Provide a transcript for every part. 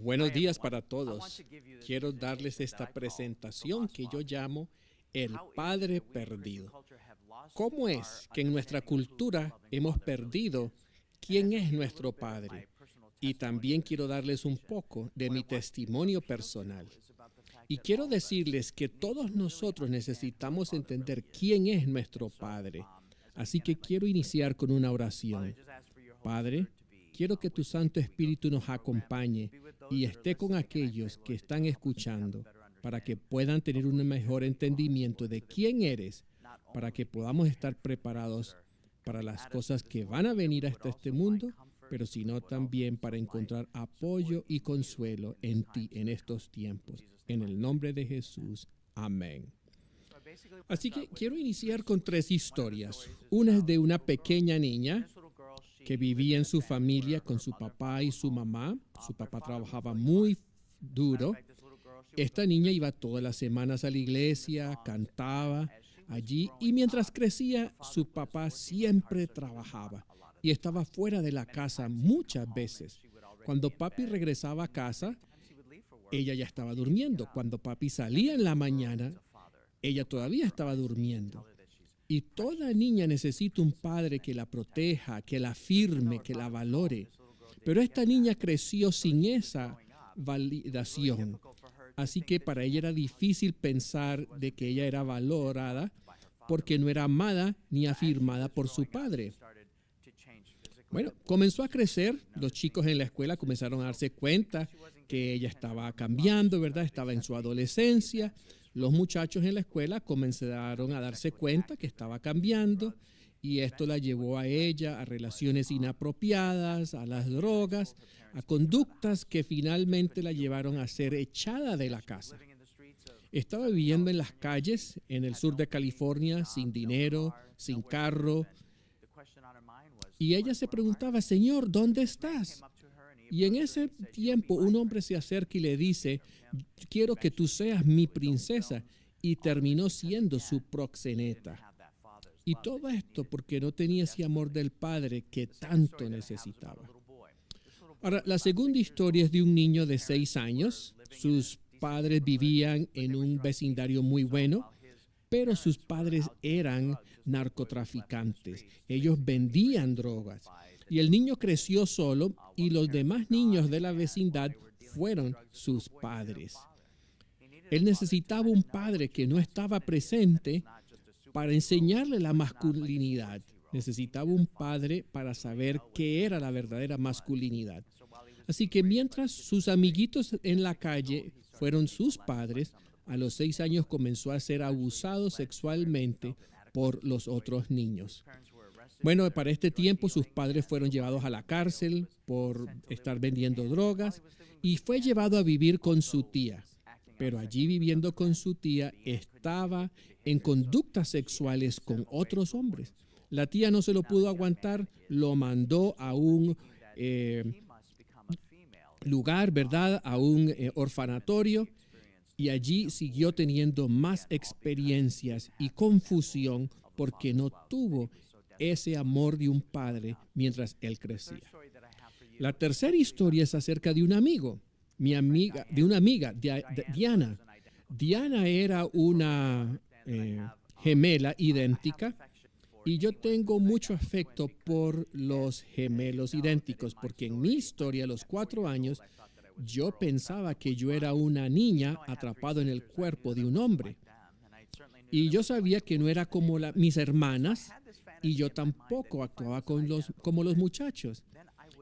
Buenos días para todos. Quiero darles esta presentación que yo llamo El Padre Perdido. ¿Cómo es que en nuestra cultura hemos perdido quién es nuestro Padre? Y también quiero darles un poco de mi testimonio personal. Y quiero decirles que todos nosotros necesitamos entender quién es nuestro Padre. Así que quiero iniciar con una oración. Padre, quiero que tu Santo Espíritu nos acompañe y esté con aquellos que están escuchando para que puedan tener un mejor entendimiento de quién eres, para que podamos estar preparados para las cosas que van a venir hasta este mundo, pero sino también para encontrar apoyo y consuelo en ti en estos tiempos. En el nombre de Jesús. Amén. Así que quiero iniciar con 3 historias. Una es de una pequeña niña que vivía en su familia con su papá y su mamá. Su papá trabajaba muy duro. Esta niña iba todas las semanas a la iglesia, cantaba allí, y mientras crecía, su papá siempre trabajaba y estaba fuera de la casa muchas veces. Cuando papi regresaba a casa, ella ya estaba durmiendo. Cuando papi salía en la mañana, ella todavía estaba durmiendo. Y toda niña necesita un padre que la proteja, que la afirme, que la valore. Pero esta niña creció sin esa validación. Así que para ella era difícil pensar de que ella era valorada porque no era amada ni afirmada por su padre. Bueno, comenzó a crecer. Los chicos en la escuela comenzaron a darse cuenta que ella estaba cambiando, ¿verdad? Estaba en su adolescencia. Los muchachos en la escuela comenzaron a darse cuenta que estaba cambiando y esto la llevó a ella a relaciones inapropiadas, a las drogas, a conductas que finalmente la llevaron a ser echada de la casa. Estaba viviendo en las calles en el sur de California sin dinero, sin carro, y ella se preguntaba, Señor, ¿dónde estás? Y en ese tiempo un hombre se acerca y le dice, quiero que tú seas mi princesa. Y terminó siendo su proxeneta. Y todo esto porque no tenía ese amor del padre que tanto necesitaba. Ahora, la segunda historia es de un niño de 6 años. Sus padres vivían en un vecindario muy bueno, pero sus padres eran narcotraficantes. Ellos vendían drogas. Y el niño creció solo y los demás niños de la vecindad fueron sus padres. Él necesitaba un padre que no estaba presente para enseñarle la masculinidad. Necesitaba un padre para saber qué era la verdadera masculinidad. Así que mientras sus amiguitos en la calle fueron sus padres, a los 6 años comenzó a ser abusado sexualmente por los otros niños. Bueno, para este tiempo sus padres fueron llevados a la cárcel por estar vendiendo drogas y fue llevado a vivir con su tía. Pero allí viviendo con su tía estaba en conductas sexuales con otros hombres. La tía no se lo pudo aguantar, lo mandó a un lugar, ¿verdad? A un orfanatorio, y allí siguió teniendo más experiencias y confusión porque no tuvo ese amor de un padre mientras él crecía. La tercera historia es acerca de un amigo, Diana. Diana era una gemela idéntica y yo tengo mucho afecto por los gemelos idénticos porque en mi historia, a los 4 años, yo pensaba que yo era una niña atrapado en el cuerpo de un hombre. Y yo sabía que no era como mis hermanas y yo tampoco actuaba como los muchachos.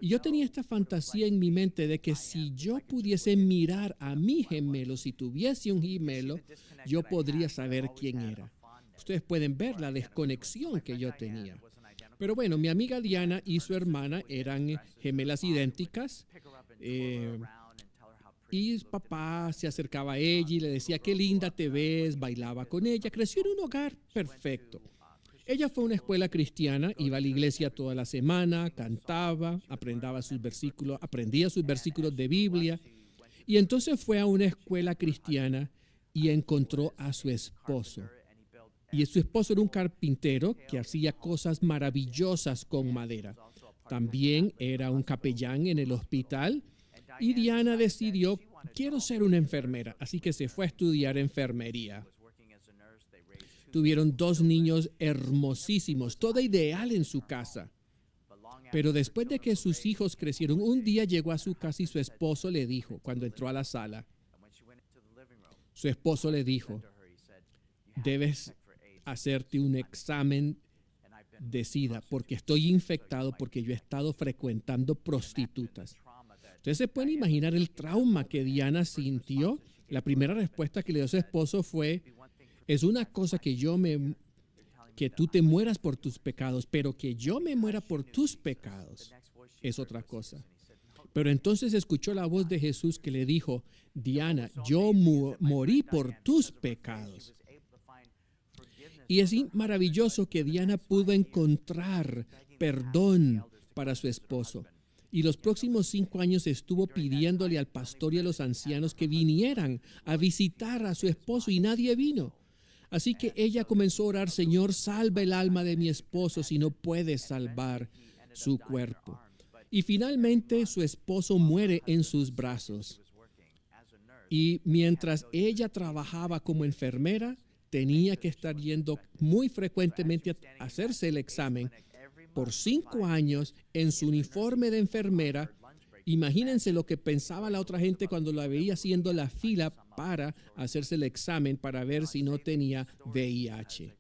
Y yo tenía esta fantasía en mi mente de que si yo pudiese mirar a mi gemelo, si tuviese un gemelo, yo podría saber quién era. Ustedes pueden ver la desconexión que yo tenía. Pero bueno, mi amiga Diana y su hermana eran gemelas idénticas. Y papá se acercaba a ella y le decía, qué linda te ves, bailaba con ella. Creció en un hogar perfecto. Ella fue a una escuela cristiana, iba a la iglesia toda la semana, cantaba, aprendía sus versículos de Biblia. Y entonces fue a una escuela cristiana y encontró a su esposo. Y su esposo era un carpintero que hacía cosas maravillosas con madera. También era un capellán en el hospital Y Diana decidió, quiero ser una enfermera, así que se fue a estudiar enfermería. Tuvieron 2 niños hermosísimos, todo ideal en su casa. Pero después de que sus hijos crecieron, un día llegó a su casa y su esposo le dijo, cuando entró a la sala, su esposo le dijo, debes hacerte un examen de SIDA porque estoy infectado porque yo he estado frecuentando prostitutas. Entonces se pueden imaginar el trauma que Diana sintió. La primera respuesta que le dio su esposo fue, es una cosa que tú te mueras por tus pecados, pero que yo me muera por tus pecados es otra cosa. Pero entonces escuchó la voz de Jesús que le dijo, Diana, yo morí por tus pecados. Y es maravilloso que Diana pudo encontrar perdón para su esposo. Y los próximos 5 años estuvo pidiéndole al pastor y a los ancianos que vinieran a visitar a su esposo y nadie vino. Así que ella comenzó a orar, Señor, salva el alma de mi esposo si no puedes salvar su cuerpo. Y finalmente su esposo muere en sus brazos. Y mientras ella trabajaba como enfermera, tenía que estar yendo muy frecuentemente a hacerse el examen por 5 años en su uniforme de enfermera. Imagínense lo que pensaba la otra gente cuando la veía haciendo la fila para hacerse el examen para ver si no tenía VIH.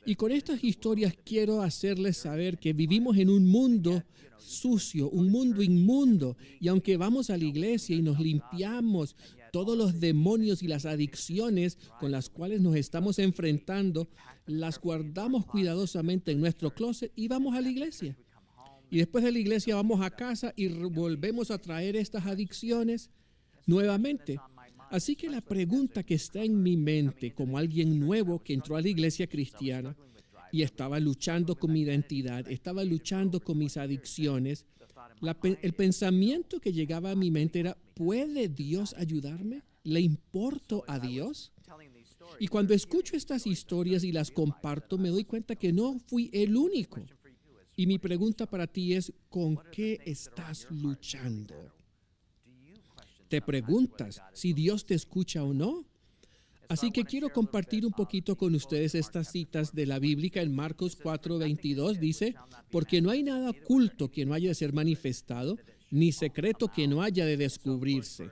Y con estas historias quiero hacerles saber que vivimos en un mundo sucio, un mundo inmundo, y aunque vamos a la iglesia y nos limpiamos todos los demonios y las adicciones con las cuales nos estamos enfrentando, las guardamos cuidadosamente en nuestro closet y vamos a la iglesia. Y después de la iglesia vamos a casa y volvemos a traer estas adicciones nuevamente. Así que la pregunta que está en mi mente como alguien nuevo que entró a la iglesia cristiana y estaba luchando con mi identidad, estaba luchando con mis adicciones, el pensamiento que llegaba a mi mente era, ¿puede Dios ayudarme? ¿Le importo a Dios? Y cuando escucho estas historias y las comparto, me doy cuenta que no fui el único. Y mi pregunta para ti es, ¿con qué estás luchando? ¿Te preguntas si Dios te escucha o no? Así que quiero compartir un poquito con ustedes estas citas de la Biblia. En Marcos 4:22 dice, porque no hay nada oculto que no haya de ser manifestado, ni secreto que no haya de descubrirse.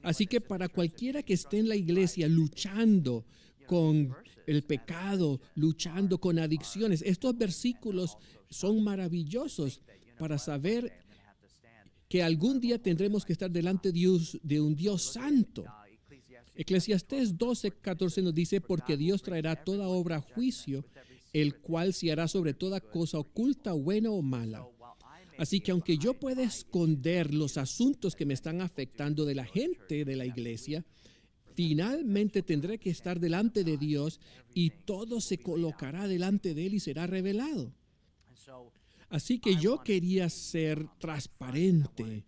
Así que para cualquiera que esté en la iglesia luchando con el pecado, luchando con adicciones, estos versículos son maravillosos para saber que algún día tendremos que estar delante de un Dios santo. Eclesiastés 12:14 nos dice, porque Dios traerá toda obra a juicio, el cual se hará sobre toda cosa oculta, buena o mala. Así que aunque yo pueda esconder los asuntos que me están afectando de la gente de la iglesia, finalmente tendré que estar delante de Dios y todo se colocará delante de Él y será revelado. Así que yo quería ser transparente.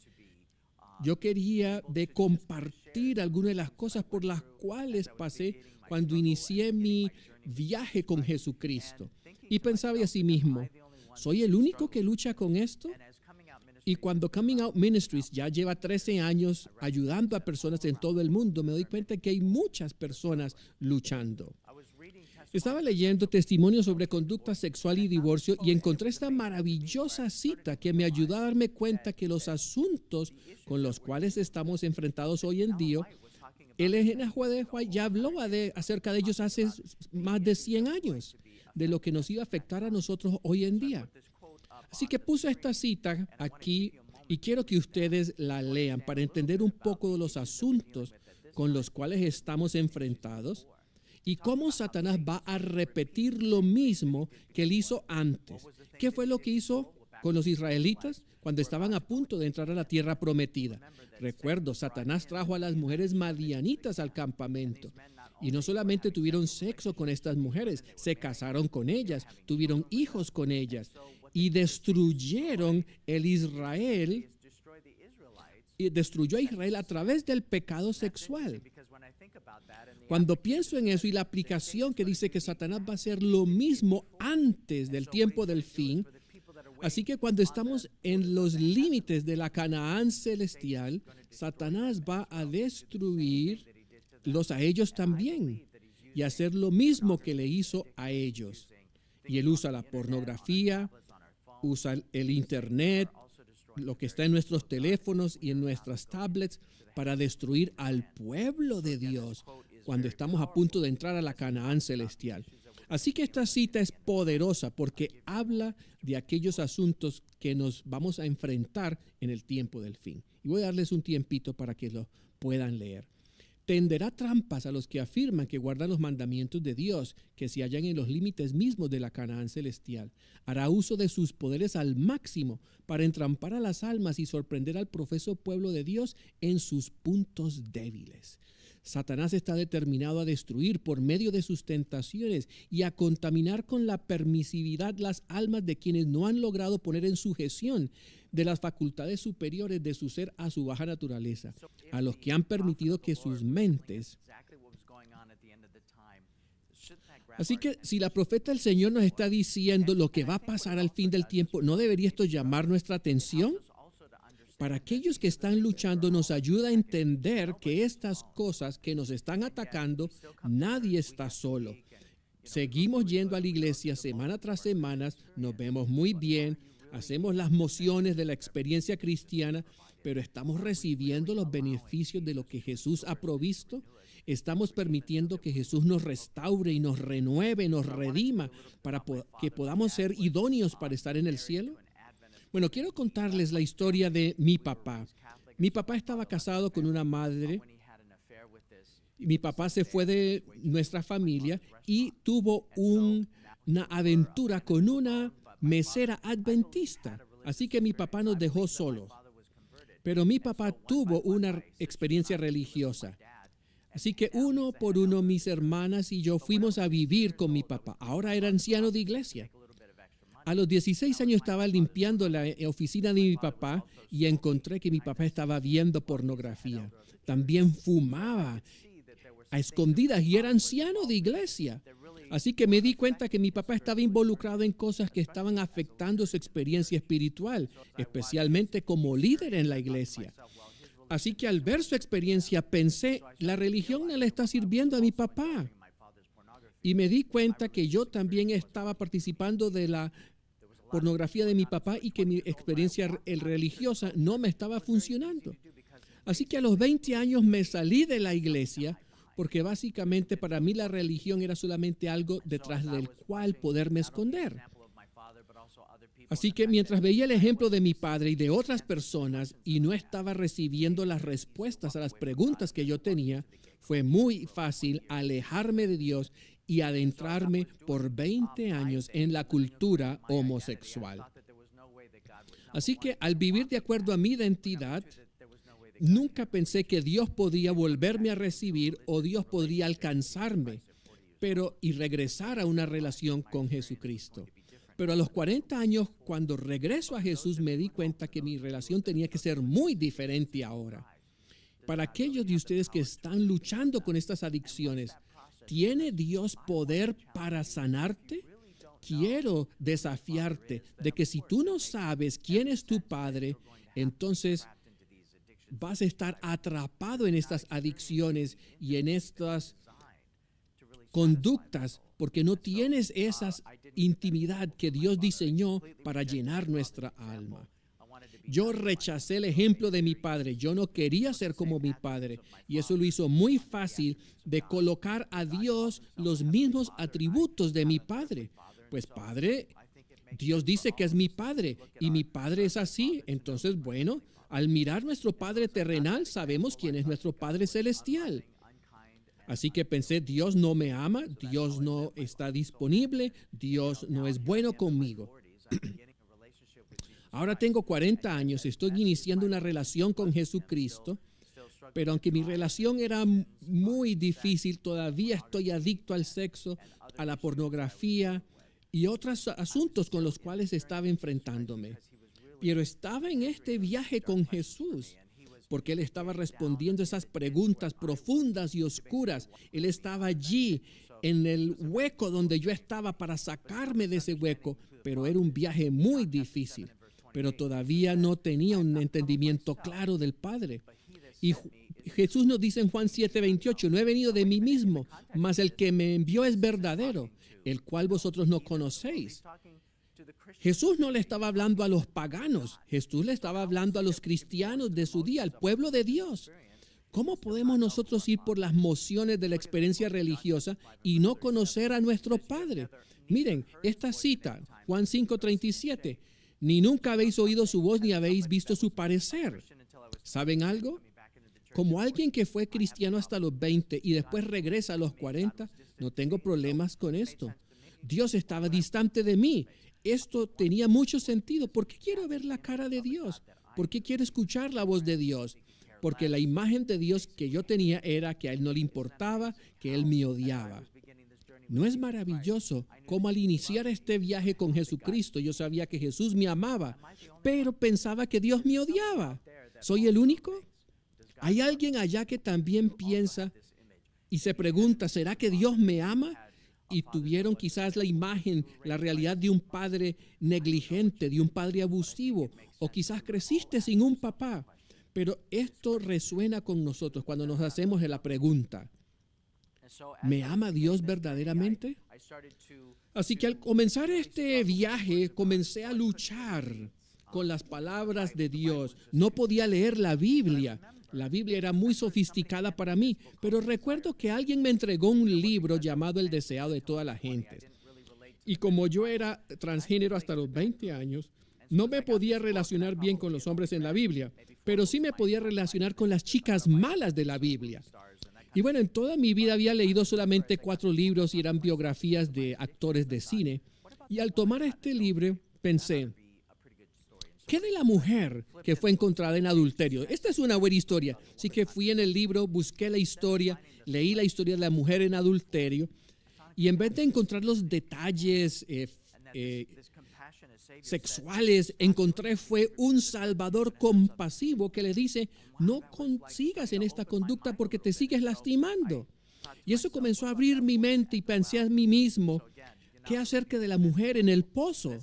Yo quería compartir algunas de las cosas por las cuales pasé cuando inicié mi viaje con Jesucristo. Y pensaba a sí mismo, ¿soy el único que lucha con esto? Y cuando Coming Out Ministries ya lleva 13 años ayudando a personas en todo el mundo, me doy cuenta que hay muchas personas luchando. Estaba leyendo testimonios sobre conducta sexual y divorcio y encontré esta maravillosa cita que me ayudó a darme cuenta que los asuntos con los cuales estamos enfrentados hoy en día, Elena White ya habló acerca de ellos hace más de 100 años, de lo que nos iba a afectar a nosotros hoy en día. Así que puse esta cita aquí y quiero que ustedes la lean para entender un poco de los asuntos con los cuales estamos enfrentados y cómo Satanás va a repetir lo mismo que él hizo antes. ¿Qué fue lo que hizo con los israelitas cuando estaban a punto de entrar a la tierra prometida? Recuerdo, Satanás trajo a las mujeres madianitas al campamento. Y no solamente tuvieron sexo con estas mujeres, se casaron con ellas, tuvieron hijos con ellas y destruyeron Israel. Y destruyó a Israel a través del pecado sexual. Cuando pienso en eso y la aplicación que dice que Satanás va a hacer lo mismo antes del tiempo del fin, Así que cuando estamos en los límites de la Canaán celestial, Satanás va a destruirlos a ellos también y hacer lo mismo que le hizo a ellos. Y él usa la pornografía, usa el internet, lo que está en nuestros teléfonos y en nuestras tablets para destruir al pueblo de Dios cuando estamos a punto de entrar a la Canaán celestial. Así que esta cita es poderosa porque habla de aquellos asuntos que nos vamos a enfrentar en el tiempo del fin. Y voy a darles un tiempito para que lo puedan leer. Tenderá trampas a los que afirman que guardan los mandamientos de Dios, que se hallan en los límites mismos de la Canaán celestial. Hará uso de sus poderes al máximo para entrampar a las almas y sorprender al profeso pueblo de Dios en sus puntos débiles. Satanás está determinado a destruir por medio de sus tentaciones y a contaminar con la permisividad las almas de quienes no han logrado poner en sujeción de las facultades superiores de su ser a su baja naturaleza, a los que han permitido que sus mentes. Así que si la profeta del Señor nos está diciendo lo que va a pasar al fin del tiempo, ¿no debería esto llamar nuestra atención? Para aquellos que están luchando, nos ayuda a entender que estas cosas que nos están atacando, nadie está solo. Seguimos yendo a la iglesia semana tras semana, nos vemos muy bien, hacemos las mociones de la experiencia cristiana, pero estamos recibiendo los beneficios de lo que Jesús ha provisto. Estamos permitiendo que Jesús nos restaure y nos renueve, nos redima para que podamos ser idóneos para estar en el cielo. Bueno, quiero contarles la historia de mi papá. Mi papá estaba casado con una madre. Mi papá se fue de nuestra familia y tuvo una aventura con una mesera adventista. Así que mi papá nos dejó solos. Pero mi papá tuvo una experiencia religiosa. Así que uno por uno mis hermanas y yo fuimos a vivir con mi papá. Ahora era anciano de iglesia. A los 16 años estaba limpiando la oficina de mi papá y encontré que mi papá estaba viendo pornografía. También fumaba a escondidas y era anciano de iglesia. Así que me di cuenta que mi papá estaba involucrado en cosas que estaban afectando su experiencia espiritual, especialmente como líder en la iglesia. Así que al ver su experiencia pensé, la religión no le está sirviendo a mi papá. Y me di cuenta que yo también estaba participando de la pornografía de mi papá y que mi experiencia religiosa no me estaba funcionando. Así que a los 20 años me salí de la iglesia porque básicamente para mí la religión era solamente algo detrás del cual poderme esconder. Así que mientras veía el ejemplo de mi padre y de otras personas y no estaba recibiendo las respuestas a las preguntas que yo tenía, fue muy fácil alejarme de Dios y adentrarme por 20 años en la cultura homosexual. Así que al vivir de acuerdo a mi identidad, nunca pensé que Dios podía volverme a recibir o Dios podría alcanzarme, y regresar a una relación con Jesucristo. Pero a los 40 años, cuando regreso a Jesús, me di cuenta que mi relación tenía que ser muy diferente ahora. Para aquellos de ustedes que están luchando con estas adicciones, ¿tiene Dios poder para sanarte? Quiero desafiarte de que si tú no sabes quién es tu Padre, entonces vas a estar atrapado en estas adicciones y en estas conductas porque no tienes esa intimidad que Dios diseñó para llenar nuestra alma. Yo rechacé el ejemplo de mi padre. Yo no quería ser como mi padre. Y eso lo hizo muy fácil de colocar a Dios los mismos atributos de mi padre. Pues padre, Dios dice que es mi padre y mi padre es así. Entonces, bueno, al mirar nuestro padre terrenal, sabemos quién es nuestro padre celestial. Así que pensé, Dios no me ama, Dios no está disponible, Dios no es bueno conmigo. Ahora tengo 40 años, estoy iniciando una relación con Jesucristo, pero aunque mi relación era muy difícil, todavía estoy adicto al sexo, a la pornografía y otros asuntos con los cuales estaba enfrentándome. Pero estaba en este viaje con Jesús. porque Él estaba respondiendo esas preguntas profundas y oscuras. Él estaba allí en el hueco donde yo estaba para sacarme de ese hueco, pero era un viaje muy difícil. Pero todavía no tenía un entendimiento claro del Padre. Y Jesús nos dice en Juan 7:28, no he venido de mí mismo, mas el que me envió es verdadero, el cual vosotros no conocéis. Jesús no le estaba hablando a los paganos, Jesús le estaba hablando a los cristianos de su día, al pueblo de Dios. ¿Cómo podemos nosotros ir por las mociones de la experiencia religiosa y no conocer a nuestro Padre? Miren, esta cita, Juan 5:37, ni nunca habéis oído su voz ni habéis visto su parecer. ¿Saben algo? Como alguien que fue cristiano hasta los 20 y después regresa a los 40, no tengo problemas con esto. Dios estaba distante de mí. Esto tenía mucho sentido. ¿Por qué quiero ver la cara de Dios? ¿Por qué quiero escuchar la voz de Dios? Porque la imagen de Dios que yo tenía era que a Él no le importaba, que Él me odiaba. ¿No es maravilloso cómo al iniciar este viaje con Jesucristo yo sabía que Jesús me amaba, pero pensaba que Dios me odiaba? ¿Soy el único? ¿Hay alguien allá que también piensa y se pregunta, ¿será que Dios me ama? Y tuvieron quizás la imagen, la realidad de un padre negligente, de un padre abusivo, o quizás creciste sin un papá. Pero esto resuena con nosotros cuando nos hacemos la pregunta, ¿me ama Dios verdaderamente? Así que al comenzar este viaje, comencé a luchar con las palabras de Dios. No podía leer la Biblia. La Biblia era muy sofisticada para mí, pero recuerdo que alguien me entregó un libro llamado El deseado de todas las gentes. Y como yo era transgénero hasta los 20 años, no me podía relacionar bien con los hombres en la Biblia, pero sí me podía relacionar con las chicas malas de la Biblia. Y bueno, en toda mi vida había leído solamente 4 libros y eran biografías de actores de cine. Y al tomar este libro pensé, ¿qué de la mujer que fue encontrada en adulterio? Esta es una buena historia. Así que fui en el libro, busqué la historia, leí la historia de la mujer en adulterio y en vez de encontrar los detalles sexuales, encontré fue un Salvador compasivo que le dice, no consigas en esta conducta porque te sigues lastimando. Y eso comenzó a abrir mi mente y pensé a mí mismo, ¿qué acerca de la mujer en el pozo?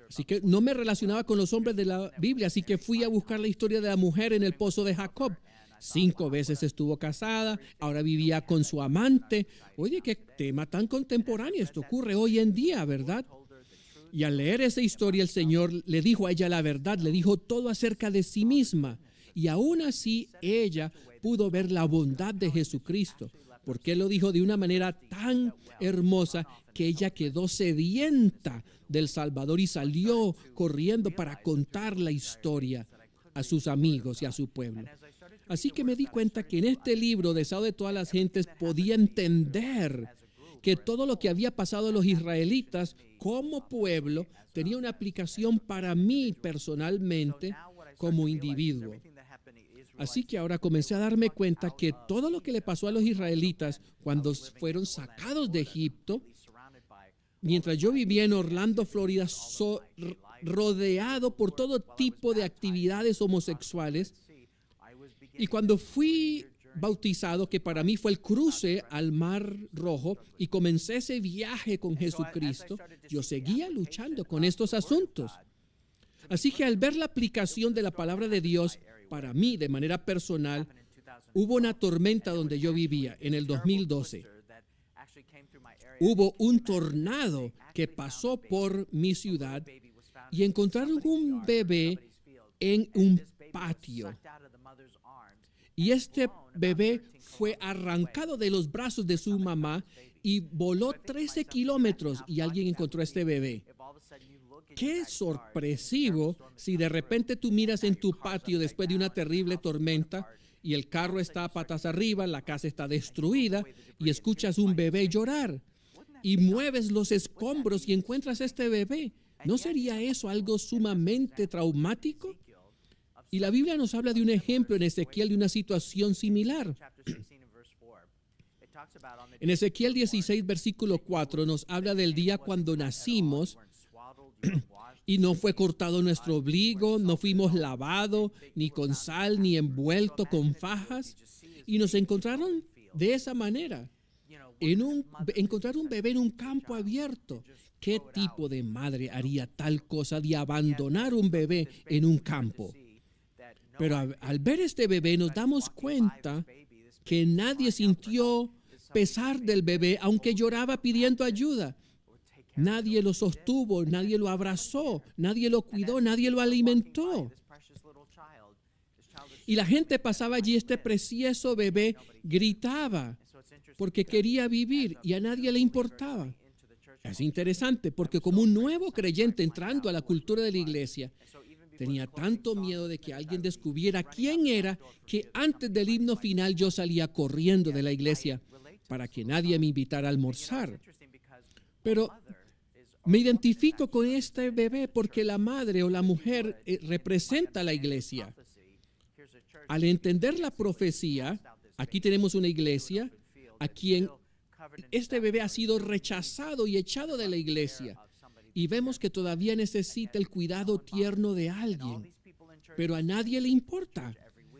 Así que no me relacionaba con los hombres de la Biblia, así que fui a buscar la historia de la mujer en el pozo de Jacob. 5 veces estuvo casada, ahora vivía con su amante. Oye, qué tema tan contemporáneo, esto ocurre hoy en día, ¿verdad? Y al leer esa historia, el Señor le dijo a ella la verdad, le dijo todo acerca de sí misma. Y aún así, ella pudo ver la bondad de Jesucristo, porque Él lo dijo de una manera tan hermosa que ella quedó sedienta del Salvador y salió corriendo para contar la historia a sus amigos y a su pueblo. Así que me di cuenta que en este libro, Deseado de todas las gentes, podía entender que todo lo que había pasado a los israelitas como pueblo tenía una aplicación para mí personalmente como individuo. Así que ahora comencé a darme cuenta que todo lo que le pasó a los israelitas cuando fueron sacados de Egipto, mientras yo vivía en Orlando, Florida, rodeado por todo tipo de actividades homosexuales, y cuando fui bautizado, que para mí fue el cruce al Mar Rojo, y comencé ese viaje con Jesucristo, yo seguía luchando con estos asuntos. Así que al ver la aplicación de la palabra de Dios para mí de manera personal, hubo una tormenta donde yo vivía en el 2012. Hubo un tornado que pasó por mi ciudad y encontraron un bebé en un patio. Y este bebé fue arrancado de los brazos de su mamá y voló 13 kilómetros y alguien encontró a este bebé. Qué sorpresivo si de repente tú miras en tu patio después de una terrible tormenta y el carro está a patas arriba, la casa está destruida y escuchas un bebé llorar y mueves los escombros y encuentras a este bebé. ¿No sería eso algo sumamente traumático? Y la Biblia nos habla de un ejemplo en Ezequiel de una situación similar. En Ezequiel 16, versículo 4, nos habla del día cuando nacimos Y no fue cortado nuestro ombligo, no fuimos lavados, ni con sal, ni envueltos con fajas. Y nos encontraron de esa manera. Encontrar un bebé en un campo abierto. ¿Qué tipo de madre haría tal cosa de abandonar un bebé en un campo? Pero al ver este bebé nos damos cuenta que nadie sintió pesar del bebé, aunque lloraba pidiendo ayuda. Nadie lo sostuvo, nadie lo abrazó, nadie lo cuidó, nadie lo alimentó. Y la gente pasaba allí, este precioso bebé gritaba porque quería vivir y a nadie le importaba. Es interesante porque como un nuevo creyente entrando a la cultura de la iglesia, tenía tanto miedo de que alguien descubriera quién era que antes del himno final yo salía corriendo de la iglesia para que nadie me invitara a almorzar. Pero me identifico con este bebé porque la madre o la mujer representa a la iglesia. Al entender la profecía, aquí tenemos una iglesia a quien este bebé ha sido rechazado y echado de la iglesia. Y vemos que todavía necesita el cuidado tierno de alguien. Pero a nadie le importa.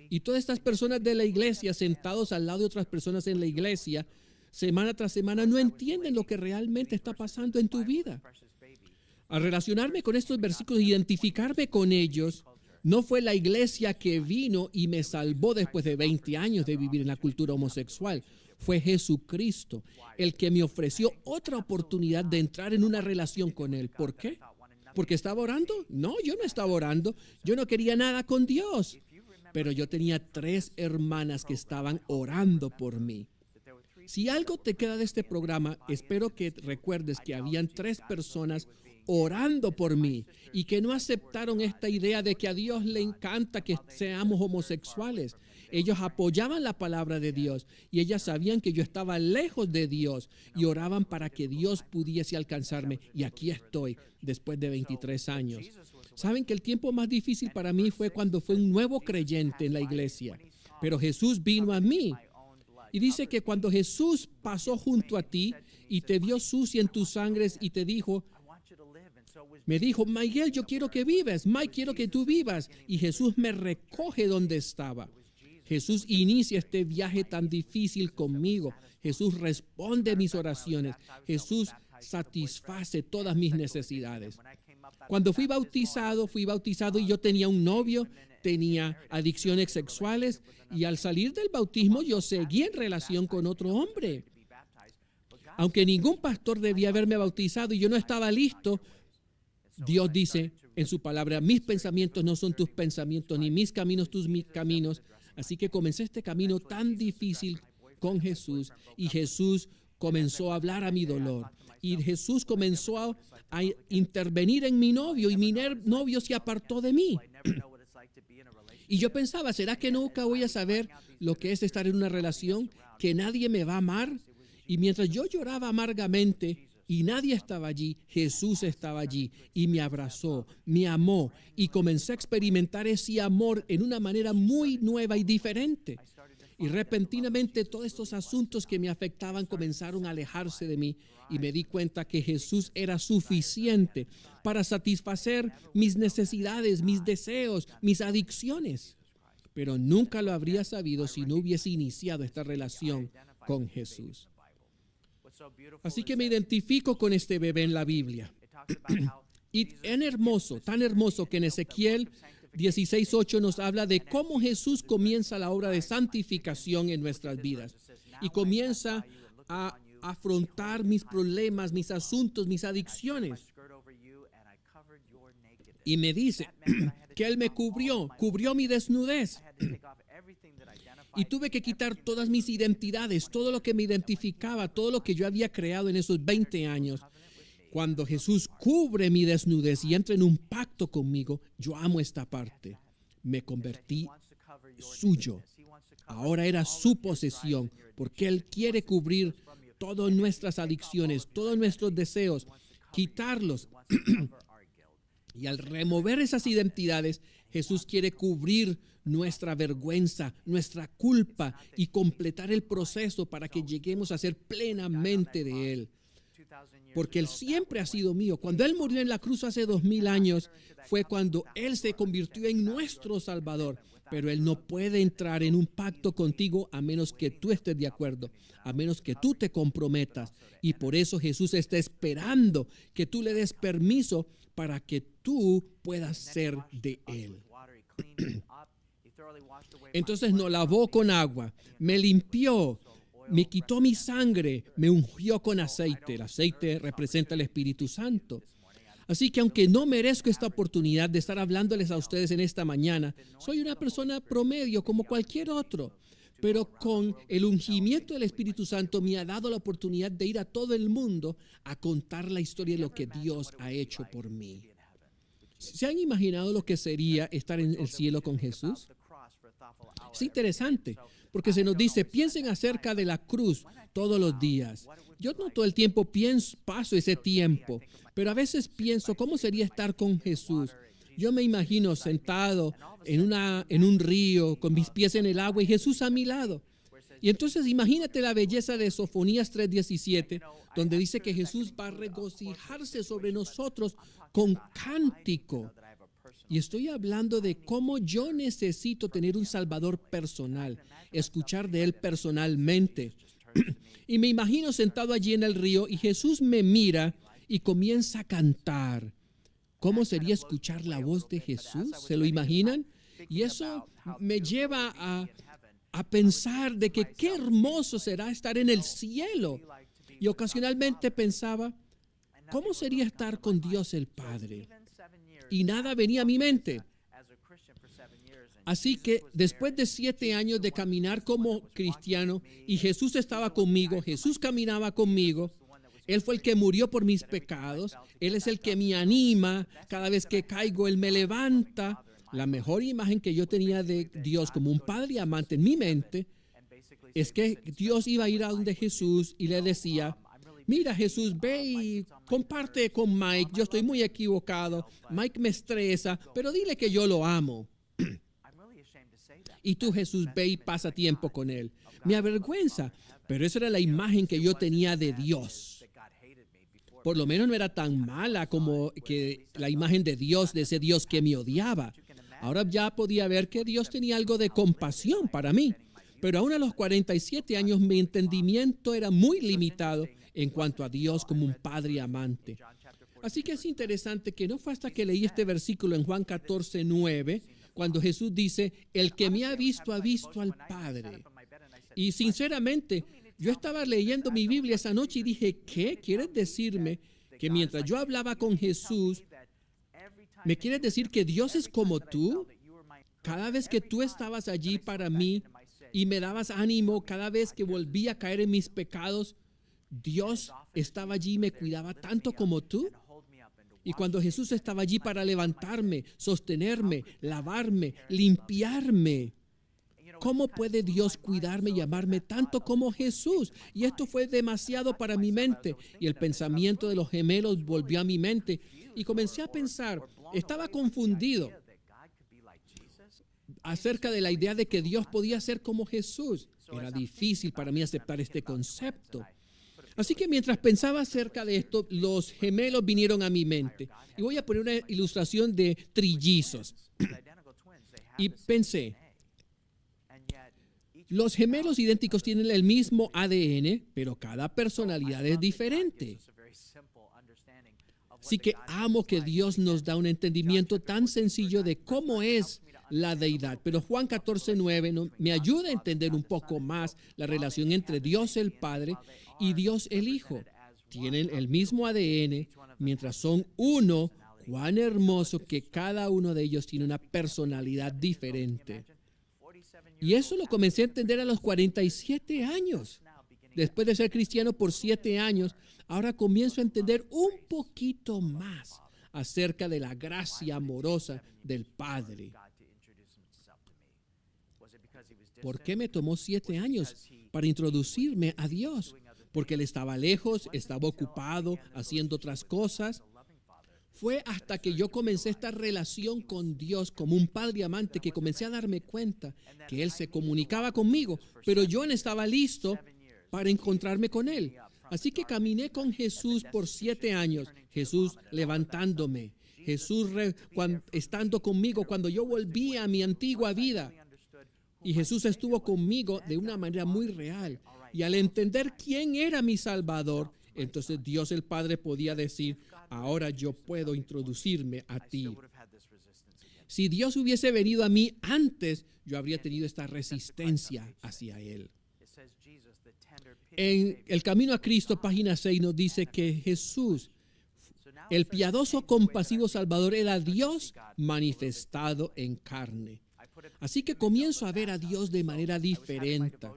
Y todas estas personas de la iglesia, sentados al lado de otras personas en la iglesia, semana tras semana, no entienden lo que realmente está pasando en tu vida. Al relacionarme con estos versículos, identificarme con ellos, no fue la iglesia que vino y me salvó después de 20 años de vivir en la cultura homosexual. Fue Jesucristo el que me ofreció otra oportunidad de entrar en una relación con Él. ¿Por qué? ¿Porque estaba orando? No, yo no estaba orando. Yo no quería nada con Dios. Pero yo tenía 3 hermanas que estaban orando por mí. Si algo te queda de este programa, espero que recuerdes que habían 3 personas orando por mí y que no aceptaron esta idea de que a Dios le encanta que seamos homosexuales. Ellos apoyaban la palabra de Dios y ellas sabían que yo estaba lejos de Dios y oraban para que Dios pudiese alcanzarme. Y aquí estoy después de 23 años. Saben que el tiempo más difícil para mí fue cuando fue un nuevo creyente en la iglesia. Pero Jesús vino a mí. Y dice que cuando Jesús pasó junto a ti y te vio sucia en tus sangres y te dijo, me dijo, Miguel, yo quiero que vivas. Mike, quiero que tú vivas. Y Jesús me recoge donde estaba. Jesús inicia este viaje tan difícil conmigo. Jesús responde mis oraciones. Jesús satisface todas mis necesidades. Cuando fui bautizado y yo tenía un novio, tenía adicciones sexuales y al salir del bautismo yo seguí en relación con otro hombre. Aunque ningún pastor debía haberme bautizado y yo no estaba listo, Dios dice en su palabra, mis pensamientos no son tus pensamientos, ni mis caminos tus caminos. Así que comencé este camino tan difícil con Jesús y Jesús comenzó a hablar a mi dolor. Y Jesús comenzó a intervenir en mi novio y mi novio se apartó de mí. Y yo pensaba, ¿será que nunca voy a saber lo que es estar en una relación? ¿Que nadie me va a amar? Y mientras yo lloraba amargamente y nadie estaba allí, Jesús estaba allí y me abrazó, me amó y comencé a experimentar ese amor en una manera muy nueva y diferente. Y repentinamente todos estos asuntos que me afectaban comenzaron a alejarse de mí y me di cuenta que Jesús era suficiente para satisfacer mis necesidades, mis deseos, mis adicciones. Pero nunca lo habría sabido si no hubiese iniciado esta relación con Jesús. Así que me identifico con este bebé en la Biblia. Y tan hermoso que en Ezequiel 16:8 nos habla de cómo Jesús comienza la obra de santificación en nuestras vidas y comienza a afrontar mis problemas, mis asuntos, mis adicciones. Y me dice que Él me cubrió mi desnudez. Y tuve que quitar todas mis identidades, todo lo que me identificaba, todo lo que yo había creado en esos 20 años. Cuando Jesús cubre mi desnudez y entra en un pacto conmigo, yo amo esta parte. Me convertí suyo. Ahora era su posesión, porque Él quiere cubrir todas nuestras adicciones, todos nuestros deseos, quitarlos. Y al remover esas identidades, Jesús quiere cubrir nuestra vergüenza, nuestra culpa y completar el proceso para que lleguemos a ser plenamente de Él. porque Él siempre ha sido mío. Cuando Él murió en la cruz hace 2000 años, fue cuando Él se convirtió en nuestro Salvador. Pero Él no puede entrar en un pacto contigo a menos que tú estés de acuerdo, a menos que tú te comprometas. Y por eso Jesús está esperando que tú le des permiso para que tú puedas ser de Él. Entonces nos lavó con agua, me limpió, me quitó mi sangre, me ungió con aceite. El aceite representa el Espíritu Santo. Así que aunque no merezco esta oportunidad de estar hablándoles a ustedes en esta mañana, soy una persona promedio como cualquier otro. Pero con el ungimiento del Espíritu Santo me ha dado la oportunidad de ir a todo el mundo a contar la historia de lo que Dios ha hecho por mí. ¿Se han imaginado lo que sería estar en el cielo con Jesús? Es interesante, porque se nos dice, piensen acerca de la cruz todos los días. Yo no todo el tiempo paso ese tiempo, pero a veces pienso, ¿cómo sería estar con Jesús? Yo me imagino sentado en un río, con mis pies en el agua y Jesús a mi lado. Y entonces imagínate la belleza de Sofonías 3:17, donde dice que Jesús va a regocijarse sobre nosotros con cántico. Y estoy hablando de cómo yo necesito tener un Salvador personal, escuchar de Él personalmente. Y me imagino sentado allí en el río y Jesús me mira y comienza a cantar. ¿Cómo sería escuchar la voz de Jesús? ¿Se lo imaginan? Y eso me lleva a pensar de que qué hermoso será estar en el cielo. Y ocasionalmente pensaba, ¿cómo sería estar con Dios el Padre? Y nada venía a mi mente. Así que después de 7 años de caminar como cristiano y Jesús estaba conmigo, Jesús caminaba conmigo, Él fue el que murió por mis pecados, Él es el que me anima, cada vez que caigo Él me levanta. La mejor imagen que yo tenía de Dios como un padre amante en mi mente es que Dios iba a ir a donde Jesús y le decía, mira Jesús, ve y comparte con Mike, yo estoy muy equivocado, Mike me estresa, pero dile que yo lo amo. Y tú Jesús, ve y pasa tiempo con él. Me avergüenza, pero esa era la imagen que yo tenía de Dios. Por lo menos no era tan mala como que la imagen de Dios, de ese Dios que me odiaba. Ahora ya podía ver que Dios tenía algo de compasión para mí. Pero aún a los 47 años mi entendimiento era muy limitado en cuanto a Dios como un padre amante. Así que es interesante que no fue hasta que leí este versículo en Juan 14:9, cuando Jesús dice, el que me ha visto al Padre. Y sinceramente, yo estaba leyendo mi Biblia esa noche y dije, ¿qué quieres decirme? Que mientras yo hablaba con Jesús, ¿me quieres decir que Dios es como tú? Cada vez que tú estabas allí para mí y me dabas ánimo, cada vez que volví a caer en mis pecados, Dios estaba allí y me cuidaba tanto como tú. Y cuando Jesús estaba allí para levantarme, sostenerme, lavarme, limpiarme, ¿cómo puede Dios cuidarme y amarme tanto como Jesús? Y esto fue demasiado para mi mente. Y el pensamiento de los gemelos volvió a mi mente. Y comencé a pensar, estaba confundido acerca de la idea de que Dios podía ser como Jesús. Era difícil para mí aceptar este concepto. Así que mientras pensaba acerca de esto, los gemelos vinieron a mi mente. Y voy a poner una ilustración de trillizos. Y pensé, los gemelos idénticos tienen el mismo ADN, pero cada personalidad es diferente. Así que amo que Dios nos da un entendimiento tan sencillo de cómo es la deidad. Pero Juan 14:9 me ayuda a entender un poco más la relación entre Dios el Padre y Dios el Hijo. Tienen el mismo ADN, mientras son uno. Cuán hermoso que cada uno de ellos tiene una personalidad diferente. Y eso lo comencé a entender a los 47 años. Después de ser cristiano por 7 años, ahora comienzo a entender un poquito más acerca de la gracia amorosa del Padre. ¿Por qué me tomó 7 años para introducirme a Dios? Porque Él estaba lejos, estaba ocupado, haciendo otras cosas. Fue hasta que yo comencé esta relación con Dios como un padre amante que comencé a darme cuenta que Él se comunicaba conmigo, pero yo no estaba listo para encontrarme con Él. Así que caminé con Jesús por 7 años, Jesús levantándome, Jesús estando conmigo cuando yo volví a mi antigua vida. Y Jesús estuvo conmigo de una manera muy real. Y al entender quién era mi Salvador, entonces Dios el Padre podía decir, ahora yo puedo introducirme a ti. Si Dios hubiese venido a mí antes, yo habría tenido esta resistencia hacia Él. En El Camino a Cristo, página 6, nos dice que Jesús, el piadoso, compasivo Salvador, era Dios manifestado en carne. Así que comienzo a ver a Dios de manera diferente.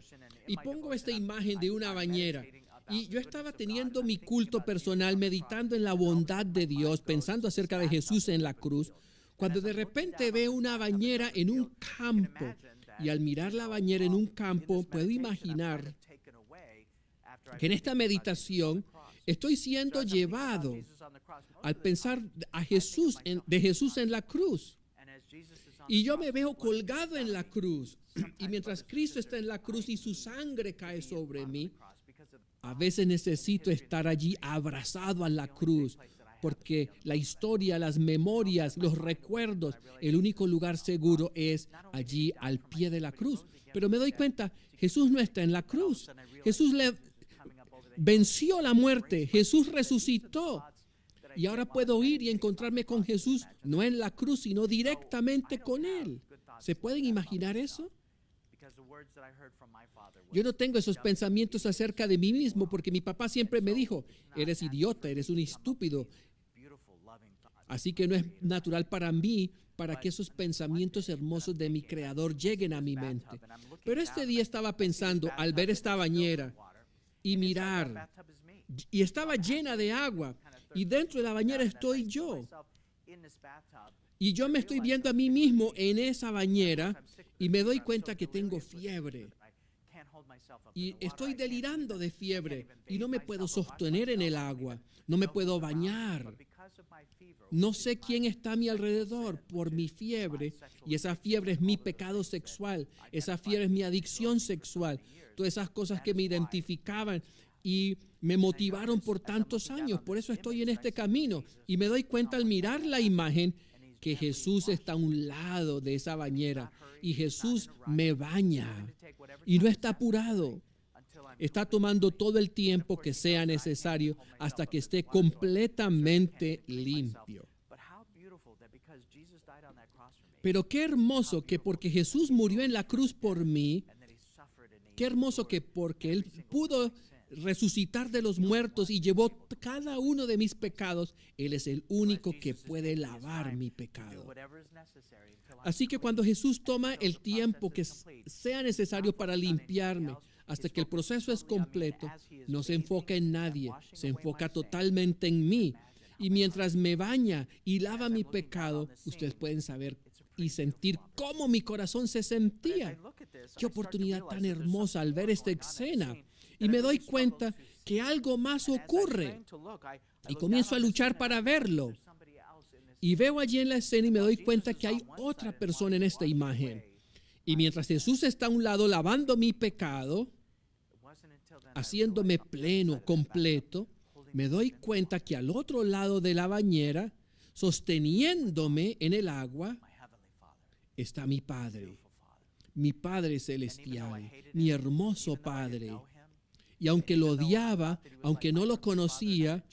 Y pongo esta imagen de una bañera. Y yo estaba teniendo mi culto personal, meditando en la bondad de Dios, pensando acerca de Jesús en la cruz, cuando de repente veo una bañera en un campo. Y al mirar la bañera en un campo, puedo imaginar que en esta meditación estoy siendo llevado al pensar a Jesús, de Jesús en la cruz. Y yo me veo colgado en la cruz. Y mientras Cristo está en la cruz y su sangre cae sobre mí, a veces necesito estar allí abrazado a la cruz, porque la historia, las memorias, los recuerdos, el único lugar seguro es allí al pie de la cruz. Pero me doy cuenta, Jesús no está en la cruz. Jesús venció la muerte, Jesús resucitó. Y ahora puedo ir y encontrarme con Jesús, no en la cruz, sino directamente con Él. ¿Se pueden imaginar eso? Yo no tengo esos pensamientos acerca de mí mismo porque mi papá siempre me dijo, eres idiota, eres un estúpido. Así que no es natural para mí para que esos pensamientos hermosos de mi Creador lleguen a mi mente. Pero este día estaba pensando al ver esta bañera y mirar, y estaba llena de agua, y dentro de la bañera estoy yo. Y yo me estoy viendo a mí mismo en esa bañera y me doy cuenta que tengo fiebre. Y estoy delirando de fiebre y no me puedo sostener en el agua, no me puedo bañar. No sé quién está a mi alrededor por mi fiebre, y esa fiebre es mi pecado sexual, esa fiebre es mi adicción sexual, todas esas cosas que me identificaban y me motivaron por tantos años. Por eso estoy en este camino y me doy cuenta al mirar la imagen que Jesús está a un lado de esa bañera y Jesús me baña y no está apurado. Está tomando todo el tiempo que sea necesario hasta que esté completamente limpio. Pero qué hermoso que porque Jesús murió en la cruz por mí, qué hermoso que porque Él pudo resucitar de los muertos y llevó cada uno de mis pecados, Él es el único que puede lavar mi pecado. Así que cuando Jesús toma el tiempo que sea necesario para limpiarme, hasta que el proceso es completo, no se enfoca en nadie, se enfoca totalmente en mí. Y mientras me baña y lava mi pecado, ustedes pueden saber y sentir cómo mi corazón se sentía. Qué oportunidad tan hermosa al ver esta escena. Y me doy cuenta que algo más ocurre. Y comienzo a luchar para verlo. Y veo allí en la escena y me doy cuenta que hay otra persona en esta imagen. Y mientras Jesús está a un lado lavando mi pecado, haciéndome pleno, completo, me doy cuenta que al otro lado de la bañera, sosteniéndome en el agua, está mi Padre celestial, mi hermoso Padre. Y aunque lo odiaba, aunque no lo conocía,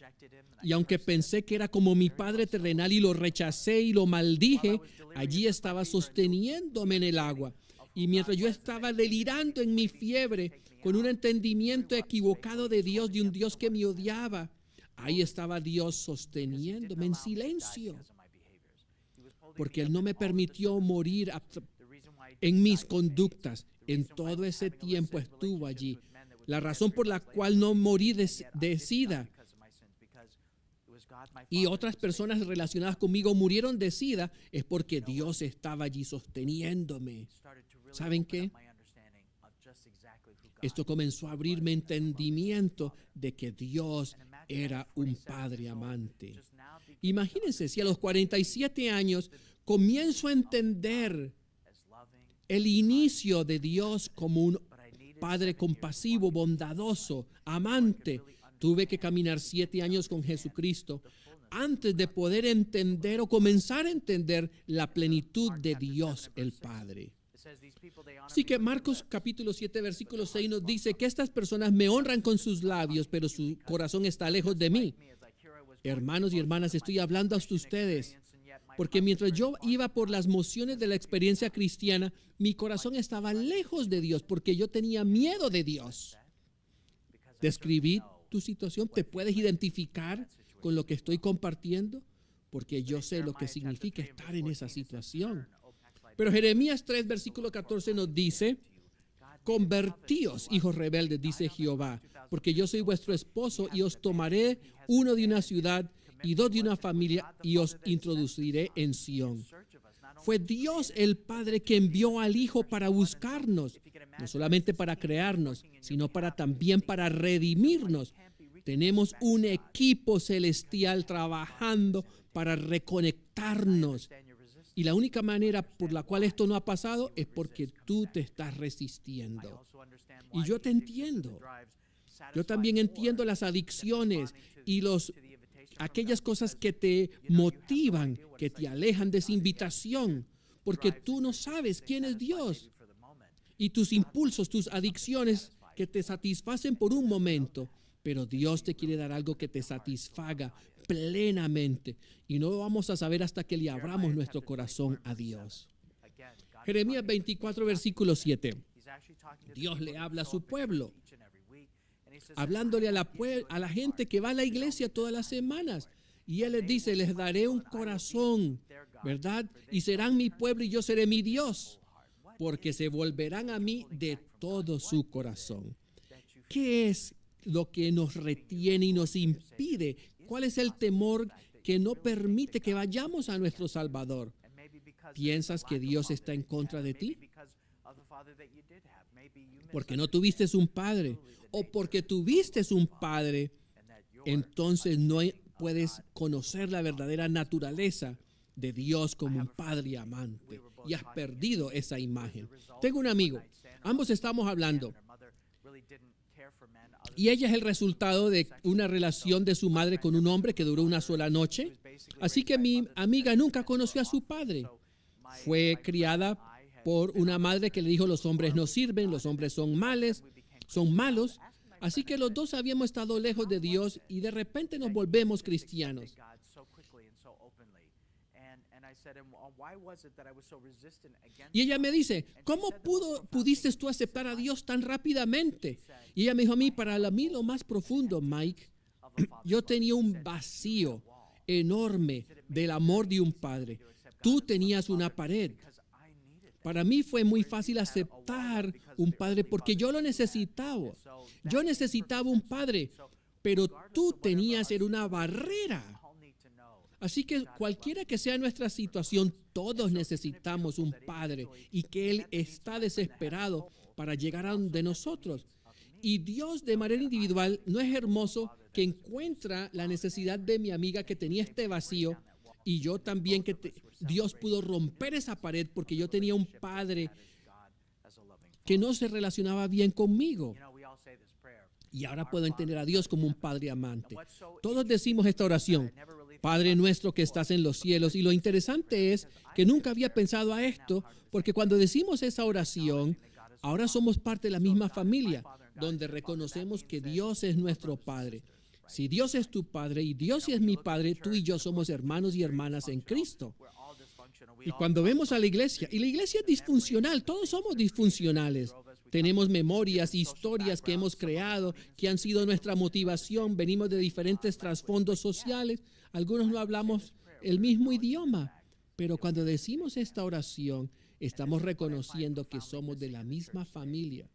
y aunque pensé que era como mi Padre terrenal y lo rechacé y lo maldije, allí estaba sosteniéndome en el agua. Y mientras yo estaba delirando en mi fiebre, con un entendimiento equivocado de Dios, de un Dios que me odiaba, ahí estaba Dios sosteniéndome en silencio. Porque Él no me permitió morir en mis conductas. En todo ese tiempo estuvo allí. La razón por la cual no morí de SIDA y otras personas relacionadas conmigo murieron de SIDA es porque Dios estaba allí sosteniéndome. ¿Saben qué? Esto comenzó a abrirme entendimiento de que Dios era un Padre amante. Imagínense si a los 47 años comienzo a entender el inicio de Dios como un Padre compasivo, bondadoso, amante, Tuve que caminar 7 años con Jesucristo antes de poder entender o comenzar a entender la plenitud de Dios el Padre. Así que Marcos capítulo 7, versículo 6 nos dice que estas personas me honran con sus labios, pero su corazón está lejos de mí. Hermanos y hermanas, estoy hablando hasta ustedes, porque mientras yo iba por las mociones de la experiencia cristiana, mi corazón estaba lejos de Dios, porque yo tenía miedo de Dios. Describí tu situación, ¿te puedes identificar con lo que estoy compartiendo? Porque yo sé lo que significa estar en esa situación. Pero Jeremías 3, versículo 14 nos dice, convertíos, hijos rebeldes, dice Jehová, porque yo soy vuestro esposo y os tomaré uno de una ciudad y dos de una familia y os introduciré en Sión. Fue Dios el Padre que envió al Hijo para buscarnos, no solamente para crearnos, sino también para redimirnos. Tenemos un equipo celestial trabajando para reconectarnos. Y la única manera por la cual esto no ha pasado es porque tú te estás resistiendo. Y yo te entiendo. Yo también entiendo las adicciones y aquellas cosas que te motivan, que te alejan de esa invitación, porque tú no sabes quién es Dios. Y tus impulsos, tus adicciones que te satisfacen por un momento, pero Dios te quiere dar algo que te satisfaga plenamente. Y no lo vamos a saber hasta que le abramos nuestro corazón a Dios. Jeremías 24, versículo 7. Dios le habla a su pueblo, hablándole a la gente que va a la iglesia todas las semanas. Y Él les dice, les daré un corazón, ¿verdad? Y serán mi pueblo y yo seré mi Dios, porque se volverán a mí de todo su corazón. ¿Qué es lo que nos retiene y nos impide? ¿Cuál es el temor que no permite que vayamos a nuestro Salvador? ¿Piensas que Dios está en contra de ti? Porque no tuviste un padre, o porque tuviste un padre, entonces no puedes conocer la verdadera naturaleza de Dios como un padre amante, y has perdido esa imagen. Tengo un amigo, ambos estamos hablando, y ella es el resultado de una relación de su madre con un hombre que duró una sola noche. Así que mi amiga nunca conoció a su padre. Fue criada por una madre que le dijo, los hombres no sirven, los hombres son malos. Así que los dos habíamos estado lejos de Dios y de repente nos volvemos cristianos. Y ella me dice, ¿cómo pudiste tú aceptar a Dios tan rápidamente? Y ella me dijo a mí, para mí lo más profundo, Mike, yo tenía un vacío enorme del amor de un padre. Tú tenías una pared. Para mí fue muy fácil aceptar un padre porque yo lo necesitaba. Yo necesitaba un padre, pero tú tenías una barrera. Así que cualquiera que sea nuestra situación, todos necesitamos un padre y que Él está desesperado para llegar a donde nosotros. Y Dios de manera individual no es hermoso que encuentra la necesidad de mi amiga que tenía este vacío y yo también Dios pudo romper esa pared porque yo tenía un padre que no se relacionaba bien conmigo. Y ahora puedo entender a Dios como un padre amante. Todos decimos esta oración, Padre nuestro que estás en los cielos. Y lo interesante es que nunca había pensado a esto, porque cuando decimos esa oración, ahora somos parte de la misma familia, donde reconocemos que Dios es nuestro Padre. Si Dios es tu Padre y Dios es mi Padre, tú y yo somos hermanos y hermanas en Cristo. Y cuando vemos a la iglesia, y la iglesia es disfuncional, todos somos disfuncionales. Tenemos memorias, historias que hemos creado, que han sido nuestra motivación. Venimos de diferentes trasfondos sociales. Algunos no hablamos el mismo idioma. Pero cuando decimos esta oración, estamos reconociendo que somos de la misma familia.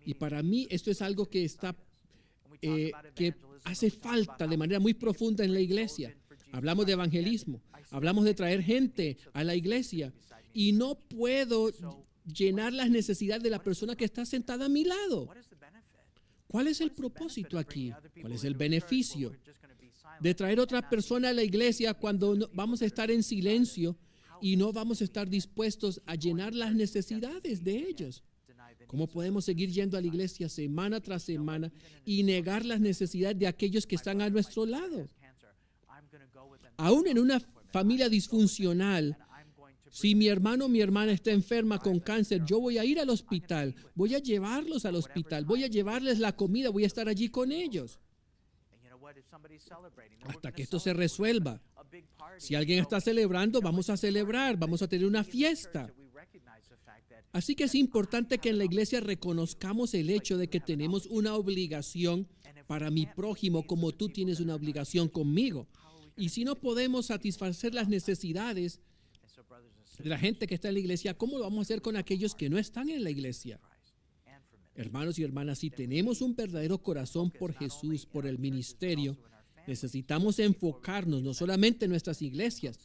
Y para mí esto es algo que que hace falta de manera muy profunda en la iglesia. Hablamos de evangelismo, hablamos de traer gente a la iglesia y no puedo llenar las necesidades de la persona que está sentada a mi lado. ¿Cuál es el propósito aquí? ¿Cuál es el beneficio de traer otra persona a la iglesia cuando vamos a estar en silencio y no vamos a estar dispuestos a llenar las necesidades de ellos? ¿Cómo podemos seguir yendo a la iglesia semana tras semana y negar las necesidades de aquellos que están a nuestro lado? Aún en una familia disfuncional, si mi hermano o mi hermana está enferma con cáncer, yo voy a ir al hospital, voy a llevarlos al hospital, voy a llevarles la comida, voy a estar allí con ellos hasta que esto se resuelva. Si alguien está celebrando, vamos a celebrar, vamos a tener una fiesta. Así que es importante que en la iglesia reconozcamos el hecho de que tenemos una obligación para mi prójimo como tú tienes una obligación conmigo. Y si no podemos satisfacer las necesidades de la gente que está en la iglesia, ¿cómo lo vamos a hacer con aquellos que no están en la iglesia? Hermanos y hermanas, si tenemos un verdadero corazón por Jesús, por el ministerio, necesitamos enfocarnos no solamente en nuestras iglesias,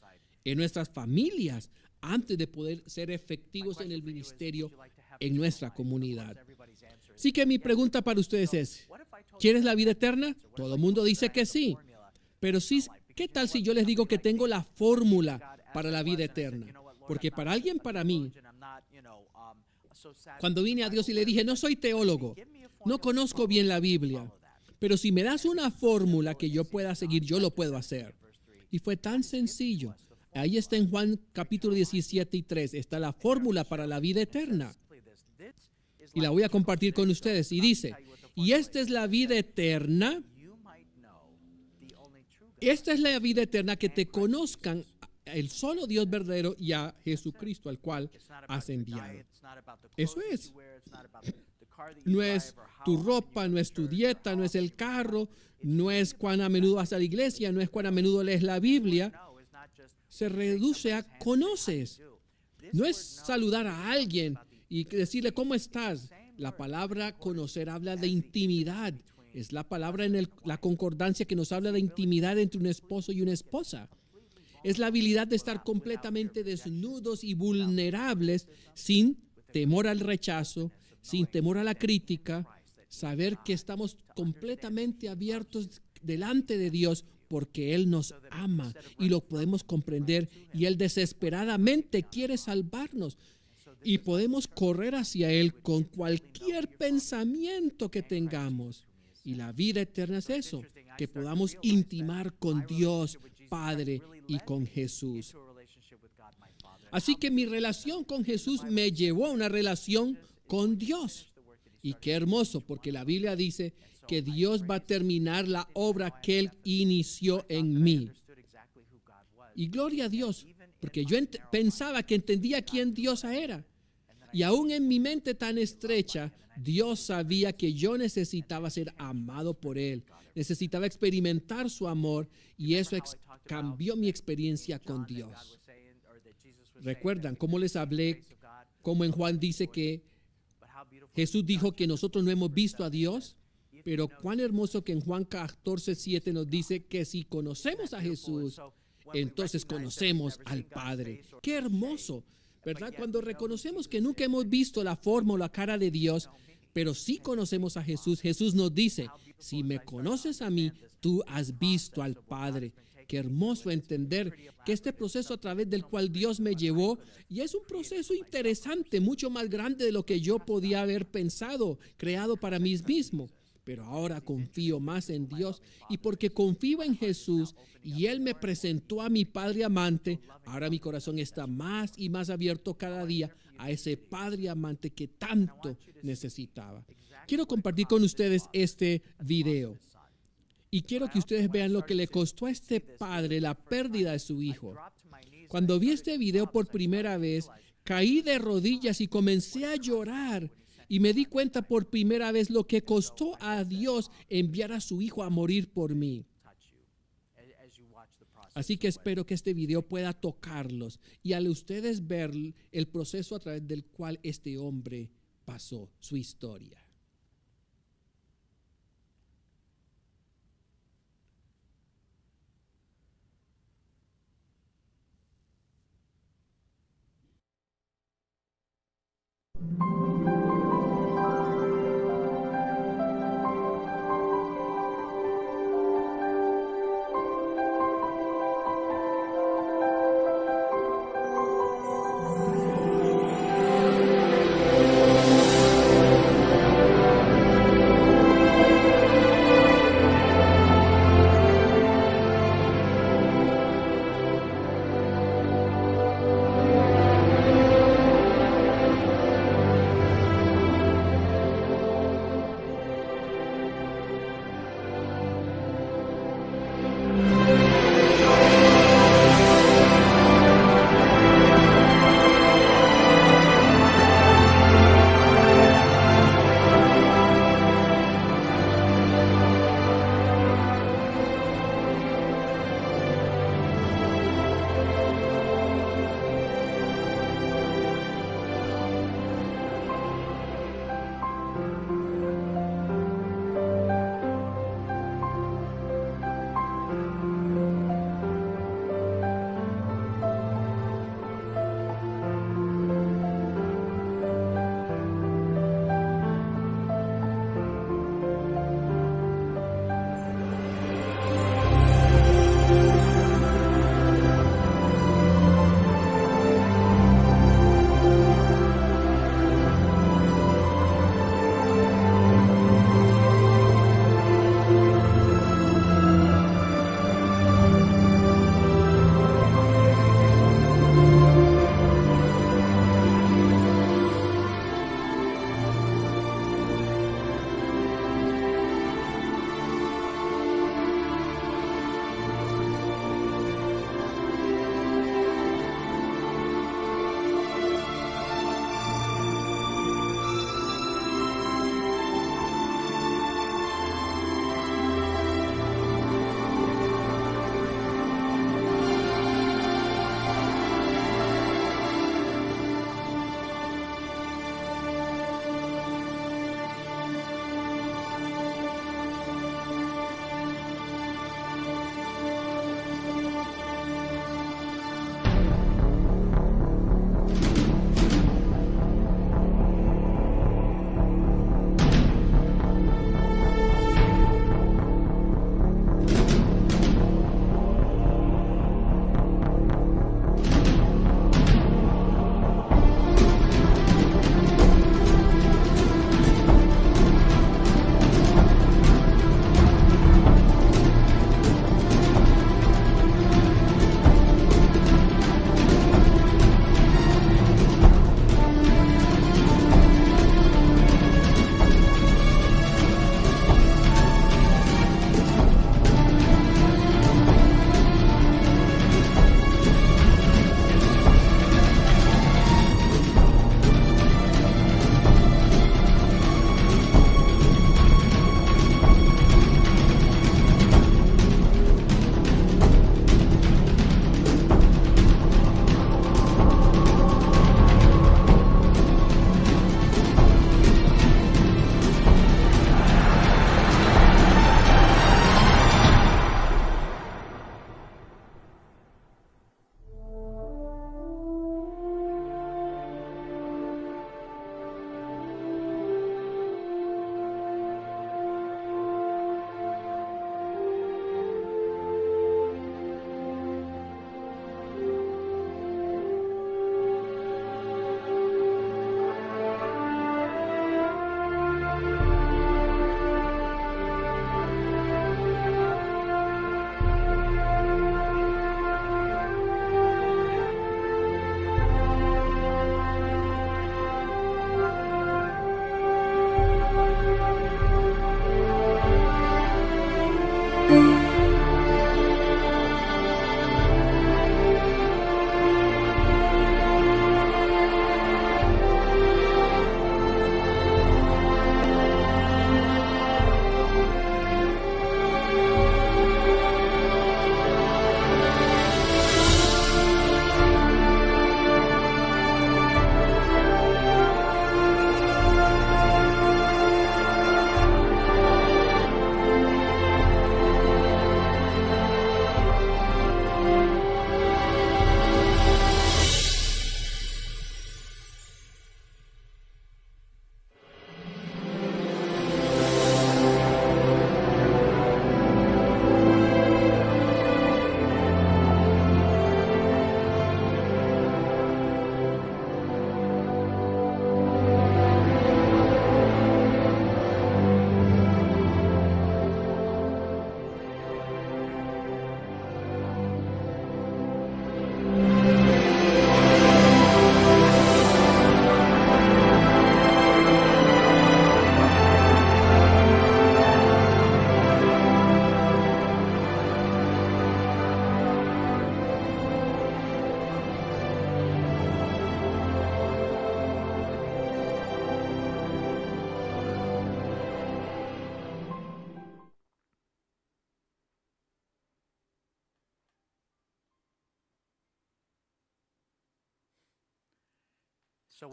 en nuestras familias, antes de poder ser efectivos en el ministerio en nuestra comunidad. Así que mi pregunta para ustedes es, ¿quieres la vida eterna? Todo el mundo dice que sí, pero sí, ¿qué tal si yo les digo que tengo la fórmula para la vida eterna? Porque para alguien, para mí, cuando vine a Dios y le dije, no soy teólogo, no conozco bien la Biblia, pero si me das una fórmula que yo pueda seguir, yo lo puedo hacer. Y fue tan sencillo. Ahí está en Juan capítulo 17 y 3, está la fórmula para la vida eterna. Y la voy a compartir con ustedes. Y dice, y esta es la vida eterna. Esta es la vida eterna, que te conozcan el solo Dios verdadero y a Jesucristo, al cual has enviado. Eso es. No es tu ropa, no es tu dieta, no es el carro, no es cuán a menudo vas a la iglesia, no es cuán a menudo lees la Biblia. Se reduce a conoces. No es saludar a alguien y decirle ¿cómo estás? La palabra conocer habla de intimidad. Es la palabra en la concordancia que nos habla de intimidad entre un esposo y una esposa. Es la habilidad de estar completamente desnudos y vulnerables sin temor al rechazo, sin temor a la crítica, saber que estamos completamente abiertos delante de Dios porque Él nos ama y lo podemos comprender y Él desesperadamente quiere salvarnos y podemos correr hacia Él con cualquier pensamiento que tengamos. Y la vida eterna es eso, que podamos intimar con Dios Padre y con Jesús. Así que mi relación con Jesús me llevó a una relación con Dios. Y qué hermoso, porque la Biblia dice que Dios va a terminar la obra que Él inició en mí. Y gloria a Dios, porque yo pensaba que entendía quién Dios era. Y aún en mi mente tan estrecha, Dios sabía que yo necesitaba ser amado por Él. Necesitaba experimentar su amor y eso cambió mi experiencia con Dios. ¿Recuerdan cómo les hablé? Como en Juan dice que Jesús dijo que nosotros no hemos visto a Dios, pero cuán hermoso que en Juan 14:7 nos dice que si conocemos a Jesús, entonces conocemos al Padre. ¡Qué hermoso! ¿Verdad? Cuando reconocemos que nunca hemos visto la forma o la cara de Dios, pero sí conocemos a Jesús, Jesús nos dice, si me conoces a mí, tú has visto al Padre. Qué hermoso entender que este proceso a través del cual Dios me llevó, y es un proceso interesante, mucho más grande de lo que yo podía haber pensado, creado para mí mismo. Pero ahora confío más en Dios y porque confío en Jesús y Él me presentó a mi Padre amante, ahora mi corazón está más y más abierto cada día a ese Padre amante que tanto necesitaba. Quiero compartir con ustedes este video y quiero que ustedes vean lo que le costó a este padre la pérdida de su hijo. Cuando vi este video por primera vez, caí de rodillas y comencé a llorar. Y me di cuenta por primera vez lo que costó a Dios enviar a su hijo a morir por mí. Así que espero que este video pueda tocarlos y al ustedes ver el proceso a través del cual este hombre pasó, su historia.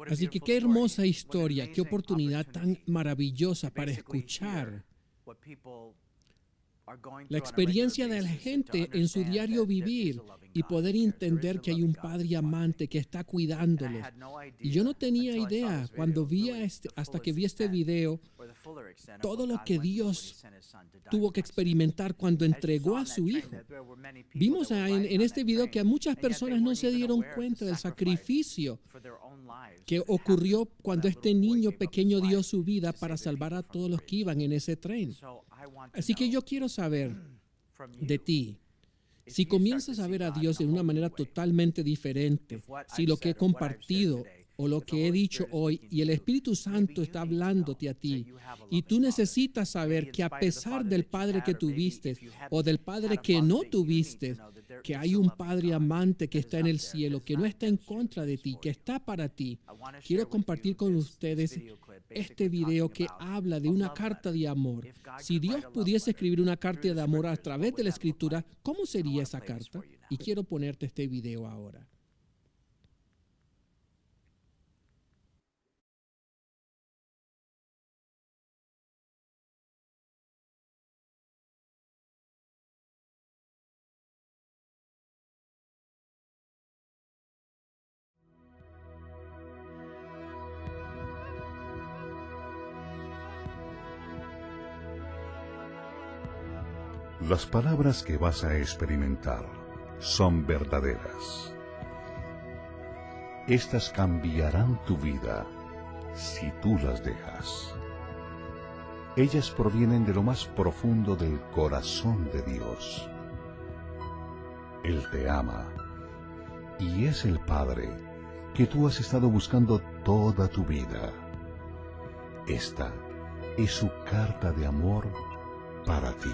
Así que qué hermosa historia, qué oportunidad tan maravillosa para escuchar la experiencia de la gente en su diario vivir y poder entender que hay un Padre amante que está cuidándolos. Y yo no tenía idea cuando hasta que vi este video, todo lo que Dios tuvo que experimentar cuando entregó a su Hijo. Vimos en este video que a muchas personas no se dieron cuenta del sacrificio que ocurrió cuando este niño pequeño dio su vida para salvar a todos los que iban en ese tren. Así que yo quiero saber de ti, si comienzas a ver a Dios de una manera totalmente diferente, si lo que he compartido o lo que he dicho hoy y el Espíritu Santo está hablándote a ti y tú necesitas saber que a pesar del Padre que tuviste o del Padre que no tuviste, que hay un Padre amante que está en el cielo, que no está en contra de ti, que está para ti. Quiero compartir con ustedes este video que habla de una carta de amor. Si Dios pudiese escribir una carta de amor a través de la Escritura, ¿cómo sería esa carta? Y quiero ponerte este video ahora. Las palabras que vas a experimentar son verdaderas. Estas cambiarán tu vida si tú las dejas. Ellas provienen de lo más profundo del corazón de Dios. Él te ama y es el Padre que tú has estado buscando toda tu vida. Esta es su carta de amor para ti.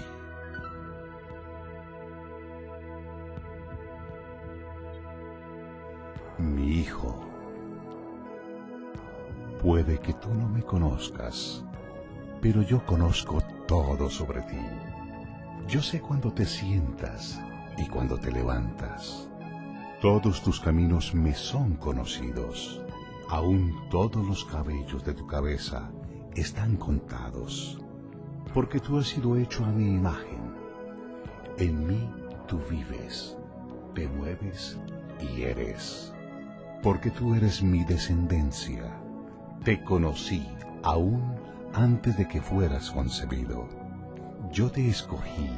Mi hijo, puede que tú no me conozcas, pero yo conozco todo sobre ti. Yo sé cuando te sientas y cuando te levantas. Todos tus caminos me son conocidos. Aún todos los cabellos de tu cabeza están contados, porque tú has sido hecho a mi imagen. En mí tú vives, te mueves y eres. Porque tú eres mi descendencia. Te conocí aún antes de que fueras concebido. Yo te escogí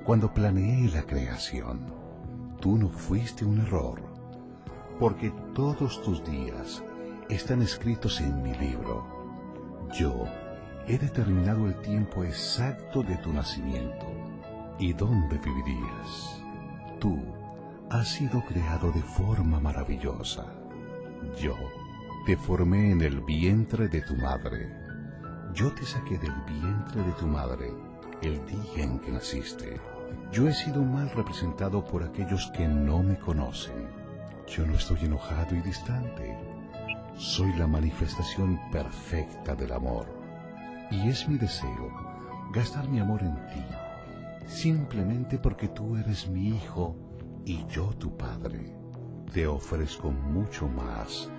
cuando planeé la creación. Tú no fuiste un error, porque todos tus días están escritos en mi libro. Yo he determinado el tiempo exacto de tu nacimiento y dónde vivirías. Tú has sido creado de forma maravillosa. Yo te formé en el vientre de tu madre. Yo te saqué del vientre de tu madre el día en que naciste. Yo he sido mal representado por aquellos que no me conocen. Yo no estoy enojado y distante. Soy la manifestación perfecta del amor. Y es mi deseo gastar mi amor en ti, simplemente porque tú eres mi hijo y yo tu padre. Te ofrezco mucho más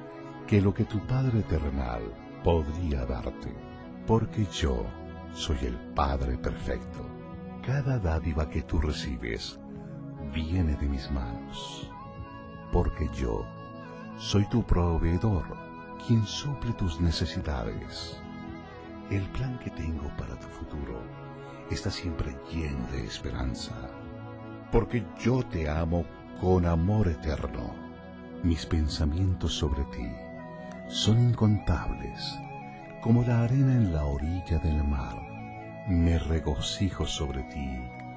que lo que tu Padre terrenal podría darte, porque yo soy el Padre perfecto. Cada dádiva que tú recibes viene de mis manos, porque yo soy tu proveedor, quien suple tus necesidades. El plan que tengo para tu futuro está siempre lleno de esperanza, porque yo te amo con amor eterno. Mis pensamientos sobre ti son incontables, como la arena en la orilla del mar. Me regocijo sobre ti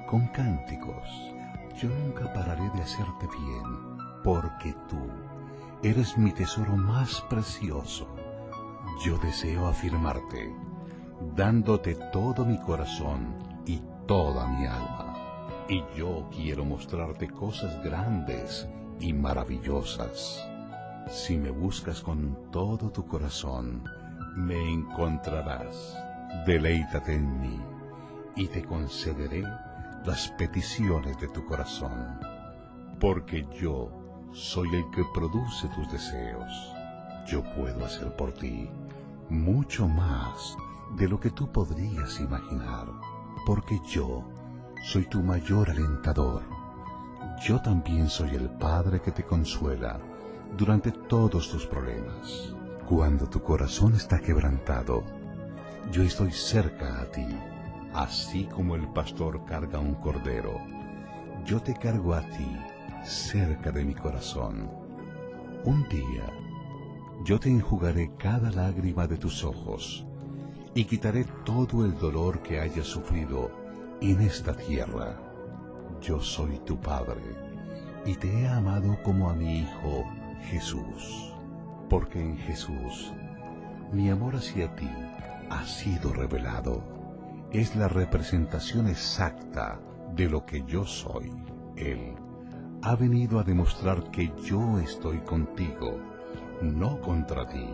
con cánticos. Yo nunca pararé de hacerte bien, porque tú eres mi tesoro más precioso. Yo deseo afirmarte, dándote todo mi corazón y toda mi alma. Y yo quiero mostrarte cosas grandes y maravillosas. Si me buscas con todo tu corazón, me encontrarás. Deleítate en mí y te concederé las peticiones de tu corazón, porque yo soy el que produce tus deseos. Yo puedo hacer por ti mucho más de lo que tú podrías imaginar, porque yo soy tu mayor alentador. Yo también soy el Padre que te consuela durante todos tus problemas. Cuando tu corazón está quebrantado, yo estoy cerca a ti. Así como el pastor carga un cordero, yo te cargo a ti cerca de mi corazón. Un día, yo te enjugaré cada lágrima de tus ojos y quitaré todo el dolor que hayas sufrido en esta tierra. Yo soy tu Padre y te he amado como a mi Hijo Jesús, porque en Jesús mi amor hacia ti ha sido revelado. Es la representación exacta de lo que yo soy. Él ha venido a demostrar que yo estoy contigo, no contra ti,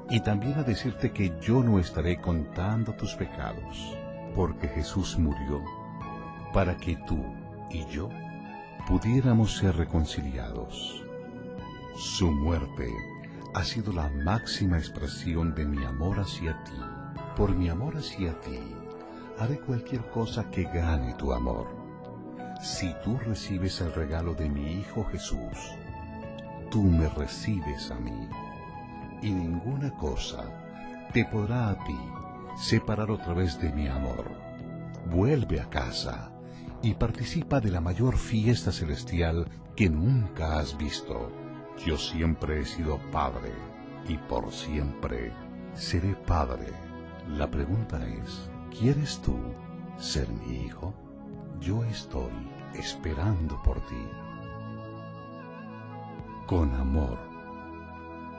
y también a decirte que yo no estaré contando tus pecados, porque Jesús murió para que tú y yo pudiéramos ser reconciliados. Su muerte ha sido la máxima expresión de mi amor hacia ti. Por mi amor hacia ti, haré cualquier cosa que gane tu amor. Si tú recibes el regalo de mi Hijo Jesús, tú me recibes a mí, y ninguna cosa te podrá a ti separar otra vez de mi amor. Vuelve a casa y participa de la mayor fiesta celestial que nunca has visto. Yo siempre he sido padre y por siempre seré padre. La pregunta es, ¿quieres tú ser mi hijo? Yo estoy esperando por ti. Con amor,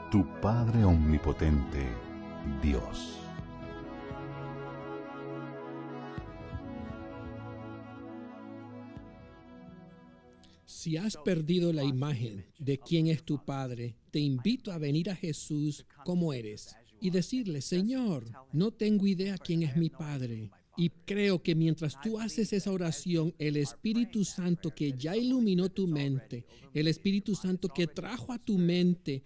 tu Padre Omnipotente, Dios. Si has perdido la imagen de quién es tu Padre, te invito a venir a Jesús como eres y decirle, Señor, no tengo idea quién es mi Padre. Y creo que mientras tú haces esa oración, el Espíritu Santo que ya iluminó tu mente, el Espíritu Santo que trajo a tu mente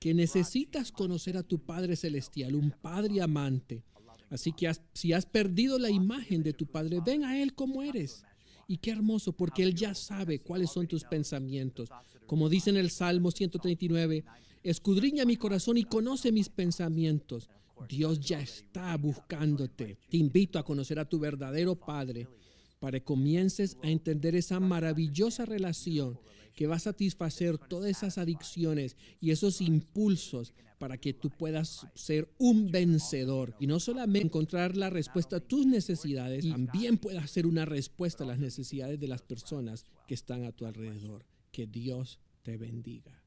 que necesitas conocer a tu Padre Celestial, un Padre amante. Así que si has perdido la imagen de tu Padre, ven a Él como eres. Y qué hermoso, porque Él ya sabe cuáles son tus pensamientos. Como dice en el Salmo 139, escudriña mi corazón y conoce mis pensamientos. Dios ya está buscándote. Te invito a conocer a tu verdadero Padre para que comiences a entender esa maravillosa relación que va a satisfacer todas esas adicciones y esos impulsos para que tú puedas ser un vencedor y no solamente encontrar la respuesta a tus necesidades, también puedas ser una respuesta a las necesidades de las personas que están a tu alrededor. Que Dios te bendiga.